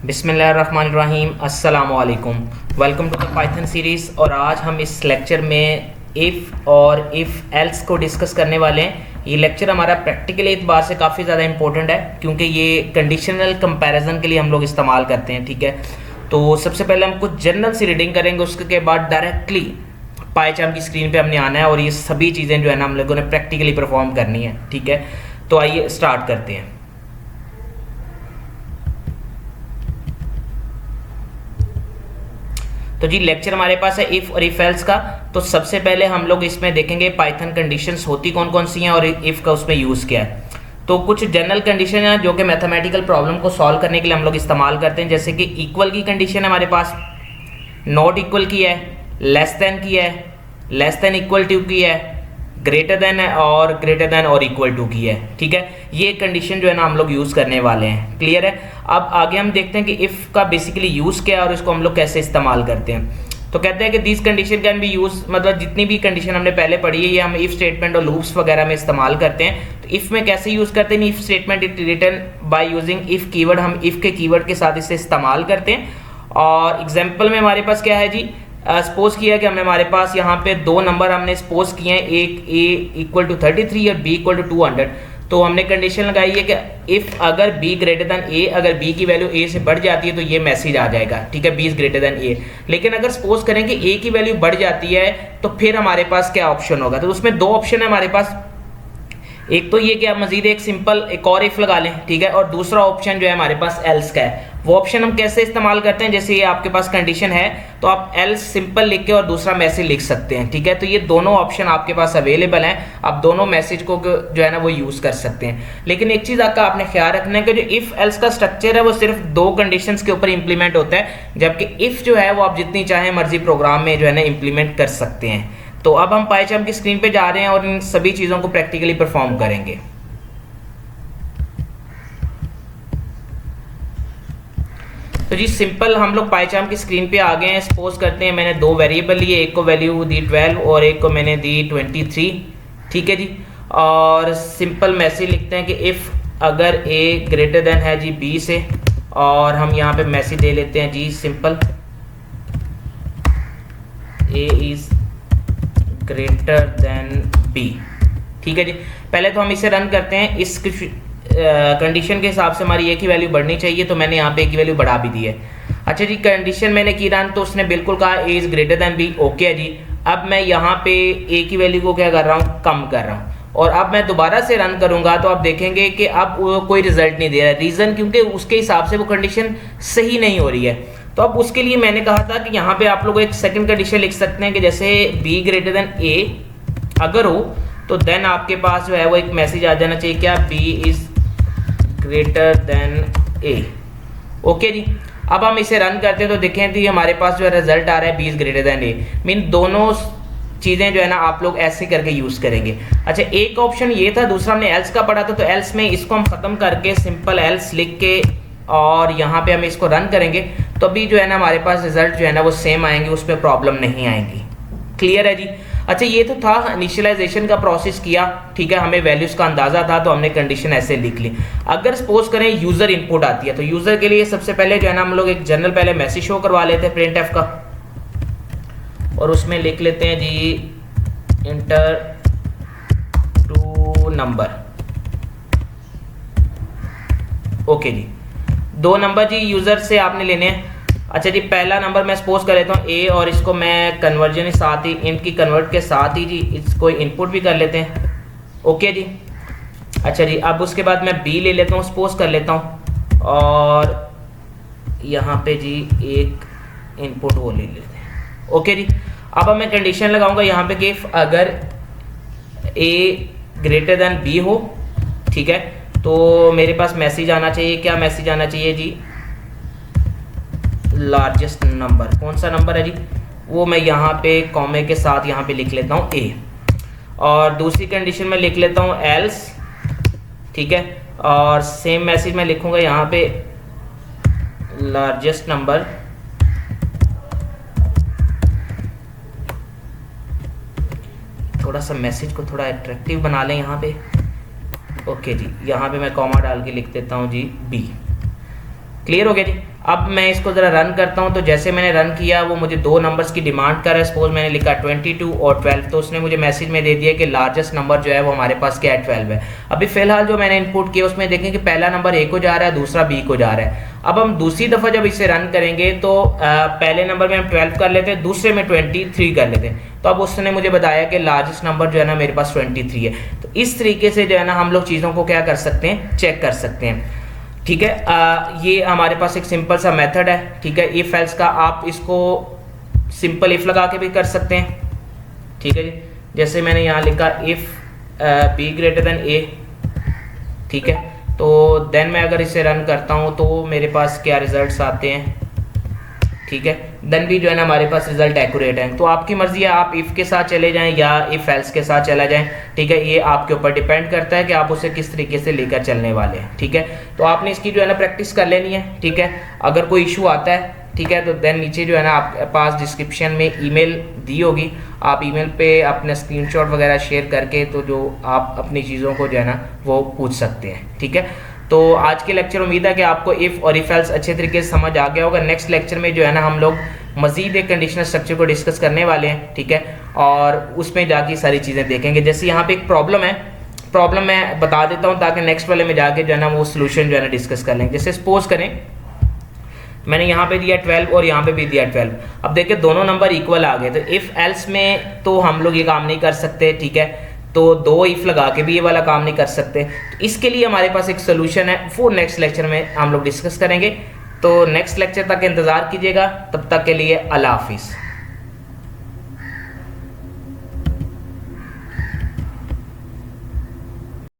बिस्मिल्लाहिर्रहमानिर्रहीम अस्सलामुअलैकुम। Welcome to the Python series. और आज हम इस लेक्चर में इफ़ और इफ़ एल्स को डिस्कस करने वाले हैं। ये लेक्चर हमारा प्रैक्टिकली एतबार से काफ़ी ज़्यादा इंपॉर्टेंट है क्योंकि ये कंडीशनल कंपैरिजन के लिए हम लोग इस्तेमाल करते हैं। ठीक है, तो सबसे पहले हम कुछ जनरल सी रीडिंग करेंगे, उसके बाद डायरेक्टली पाइचार्म की स्क्रीन पे हमने आना है और ये सभी चीज़ें जो है ना हम लोगों ने प्रैक्टिकली परफॉर्म करनी है। ठीक है, तो आइए स्टार्ट करते हैं। तो जी लेक्चर हमारे पास है इफ़ और इफ एल्स का। तो सबसे पहले हम लोग इसमें देखेंगे पाइथन कंडीशंस होती कौन कौन सी हैं और इफ़ का उसमें यूज़ क्या है। तो कुछ जनरल कंडीशन है जो कि मैथमेटिकल प्रॉब्लम को सॉल्व करने के लिए हम लोग इस्तेमाल करते हैं, जैसे कि इक्वल की कंडीशन है हमारे पास, नॉट इक्वल की है, लेस देन की है, लेस देन इक्वल टू की है, ग्रेटर देन है और ग्रेटर देन और इक्वल टू की है। ठीक है, ये कंडीशन जो है ना हम लोग यूज़ करने वाले हैं। क्लियर है। अब आगे हम देखते हैं कि इफ़ का बेसिकली यूज़ क्या है और इसको हम लोग कैसे इस्तेमाल करते हैं। तो कहते हैं कि this condition can be use, मतलब जितनी भी कंडीशन हमने पहले पढ़ी है ये हम इफ़ स्टेटमेंट और लूप्स वगैरह में इस्तेमाल करते हैं। तो इफ़ में कैसे यूज़ करते हैं, if statement it written by using if keyword, हम इफ़ के कीवर्ड के साथ इसे इस्तेमाल करते हैं। और एग्जाम्पल में हमारे पास क्या है जी, सपोज किया कि हमारे पास यहाँ पे दो नंबर हमने सपोज किए हैं, एक a इक्वल टू 33 और b इक्वल टू 200। तो हमने कंडीशन लगाई है कि इफ़ अगर b ग्रेटर देन a, अगर b की वैल्यू a से बढ़ जाती है तो ये मैसेज आ जाएगा। ठीक है, b is greater than a। लेकिन अगर सपोज करें कि a की वैल्यू बढ़ जाती है तो फिर हमारे पास क्या ऑप्शन होगा। तो उसमें दो ऑप्शन है हमारे पास, एक तो ये कि आप मजीद एक सिंपल एक और इफ लगा लें। ठीक है, और दूसरा ऑप्शन जो है हमारे पास एल्स का है। वो ऑप्शन हम कैसे इस्तेमाल करते हैं, जैसे ये आपके पास कंडीशन है तो आप एल्स सिंपल लिख के और दूसरा मैसेज लिख सकते हैं। ठीक है, तो ये दोनों ऑप्शन आपके पास अवेलेबल हैं, आप दोनों मैसेज को जो है ना वो यूज कर सकते हैं। लेकिन एक चीज आपका आपने ख्याल रखना है कि जो इफ एल्स का स्ट्रक्चर है वो सिर्फ दो कंडीशंस के ऊपर इंप्लीमेंट होता है, जबकि इफ जो है वो आप जितनी चाहे मर्जी प्रोग्राम में जो है ना इंप्लीमेंट कर सकते हैं। तो अब हम पाइचार्म की स्क्रीन पे जा रहे हैं और इन सभी चीज़ों को प्रैक्टिकली परफॉर्म करेंगे। तो जी सिंपल हम लोग पाइचार्म की स्क्रीन पे आ गए हैं। सपोज करते हैं मैंने दो वेरिएबल लिए, एक को वैल्यू दी 12 और एक को मैंने दी 23। ठीक है जी, और सिंपल मैसेज लिखते हैं कि इफ़ अगर a ग्रेटर देन है जी b से, और हम यहाँ पे मैसेज दे लेते हैं जी simple a is greater than b। ठीक है जी, पहले तो हम इसे रन करते हैं। इस कंडीशन के हिसाब से हमारी a की वैल्यू बढ़नी चाहिए, तो मैंने यहाँ पे a की वैल्यू बढ़ा भी दी है। अच्छा जी, कंडीशन मैंने की रन तो उसने बिल्कुल कहा a is greater than b। Okay है जी, अब मैं यहाँ पे a की वैल्यू को क्या कर रहा हूँ, कम कर रहा हूँ। और अब मैं दोबारा से रन करूंगा तो आप देखेंगे कि अब कोई रिजल्ट नहीं दे रहा है। रीज़न क्योंकि उसके हिसाब से वो कंडीशन सही नहीं हो रही है। तो अब उसके लिए मैंने कहा था कि यहाँ पे आप लोग एक सेकंड कंडीशन लिख सकते हैं कि जैसे b ग्रेटर देन a अगर हो तो देन आपके पास जो है वो एक मैसेज आ जाना चाहिए, क्या, b is greater than a। Okay जी, अब हम इसे रन करते हैं तो देखें तो हमारे पास जो है रिजल्ट आ रहा है b is greater than a। Mean दोनों चीज़ें जो है ना आप लोग ऐसे करके यूज़ करेंगे। अच्छा, एक ऑप्शन ये था, दूसरा हमने एल्स का पढ़ा था। तो एल्स में इसको हम ख़त्म करके सिंपल एल्स लिख के और यहाँ पे हम इसको रन करेंगे तो अभी जो है ना हमारे पास रिजल्ट जो है ना वो सेम आएंगे, उस पर प्रॉब्लम नहीं आएगी। क्लियर है जी। अच्छा, ये तो था इनिशियलाइजेशन का प्रोसेस किया। ठीक है, हमें वैल्यूज़ का अंदाज़ा था तो हमने कंडीशन ऐसे लिख ली। अगर सपोज करें यूज़र इनपुट आती है तो यूज़र के लिए सबसे पहले जो है ना हम लोग एक जनरल पहले मैसेज शो करवा लेते हैं प्रिंट एफ का, और उसमें लिख लेते हैं जी इंटर टू नंबर। ओके जी, दो नंबर जी यूज़र से आपने लेने हैं। अच्छा जी, पहला नंबर मैं सपोज कर लेता हूँ a और इसको मैं कन्वर्जन साथ ही इनकी कन्वर्ट के साथ ही जी इसको इनपुट भी कर लेते हैं। ओके जी। अच्छा जी, अब उसके बाद मैं b ले लेता हूँ, सपोज कर लेता हूँ, और यहाँ पे जी एक इनपुट वो ले लेते हैं। ओके जी, अब मैं कंडीशन लगाऊंगा यहाँ पे कि अगर a ग्रेटर देन b हो, ठीक है, तो मेरे पास मैसेज आना चाहिए, क्या मैसेज आना चाहिए जी, लार्जेस्ट नंबर। कौन सा नंबर है जी, वो मैं यहाँ पे कॉमे के साथ यहाँ पे लिख लेता हूँ a, और दूसरी कंडीशन में लिख लेता हूँ एल्स। ठीक है, और सेम मैसेज मैं लिखूंगा यहाँ पे लार्जेस्ट नंबर। थोड़ा सा मैसेज को थोड़ा अट्रैक्टिव बना लें यहाँ पे। ओके जी, यहाँ पे मैं कॉमा डाल के लिख देता हूँ जी b। क्लियर हो गया जी। अब मैं इसको ज़रा रन करता हूँ। तो जैसे मैंने रन किया वो मुझे दो नंबर्स की डिमांड कर रहा है। सपोज मैंने लिखा 22 और 12, तो उसने मुझे मैसेज में दे दिया कि लार्जेस्ट नंबर जो है वो हमारे पास क्या है, 12 है। अभी फिलहाल जो मैंने इनपुट किया उसमें देखें कि पहला नंबर ए को जा रहा है, दूसरा बी को जा रहा है। अब हम दूसरी दफ़ा जब इसे रन करेंगे तो पहले नंबर में हम 12 कर लेते हैं, दूसरे में 23 कर लेते हैं। तो अब उसने मुझे बताया कि लार्जेस्ट नंबर जो है ना मेरे पास 23 है। तो इस तरीके से जो है ना हम लोग चीज़ों को क्या कर सकते हैं, चेक कर सकते हैं। ठीक है, ये हमारे पास एक सिंपल सा मेथड है। ठीक है, इफ एल्स का आप इसको सिंपल इफ लगा के भी कर सकते हैं। ठीक है जी, जैसे मैंने यहाँ लिखा इफ बी ग्रेटर देन ए। ठीक है, तो देन मैं अगर इसे रन करता हूँ तो मेरे पास क्या रिजल्ट्स आते हैं। ठीक है, देन भी जो है ना हमारे पास रिजल्ट एक्यूरेट है। तो आपकी मर्जी है, आप इफ़ के साथ चले जाएं या इफ़ एल्स के साथ चला जाएं। ठीक है, ये आपके ऊपर डिपेंड करता है कि आप उसे किस तरीके से लेकर चलने वाले हैं। ठीक है, तो आपने इसकी जो है ना प्रैक्टिस कर लेनी है। ठीक है, अगर कोई इशू आता है, ठीक है, तो देन नीचे जो है ना आपके पास डिस्क्रिप्शन में ईमेल दी होगी, आप ईमेल पे अपने स्क्रीनशॉट वगैरह शेयर करके तो जो आप अपनी चीज़ों को जो है ना वो पूछ सकते हैं। ठीक है, तो आज के लेक्चर उम्मीद है कि आपको इफ़ और इफ एल्स अच्छे तरीके से समझ आ गया होगा। नेक्स्ट लेक्चर में जो है ना हम लोग मज़ीद एक कंडीशनल स्ट्रक्चर को डिस्कस करने वाले हैं। ठीक है, और उसमें जाके सारी चीज़ें देखेंगे। जैसे यहाँ पे एक प्रॉब्लम है, प्रॉब्लम मैं बता देता हूँ ताकि नेक्स्ट वाले में जाके जो है ना वो सोल्यूशन जो है ना डिस्कस कर लेंगे। जैसे सपोज करें मैंने यहाँ पे दिया 12 और यहाँ पे भी दिया 12। अब देखिए दोनों नंबर इक्वल आ गए, तो इफ़ एल्स में तो हम लोग ये काम नहीं कर सकते। ठीक है, तो दो इफ लगा के भी ये वाला काम नहीं कर सकते। तो इसके लिए हमारे पास एक सोल्यूशन है, वो नेक्स्ट लेक्चर में हम लोग डिस्कस करेंगे। तो नेक्स्ट लेक्चर तक इंतज़ार कीजिएगा, तब तक के लिए अल्लाह हाफिज़।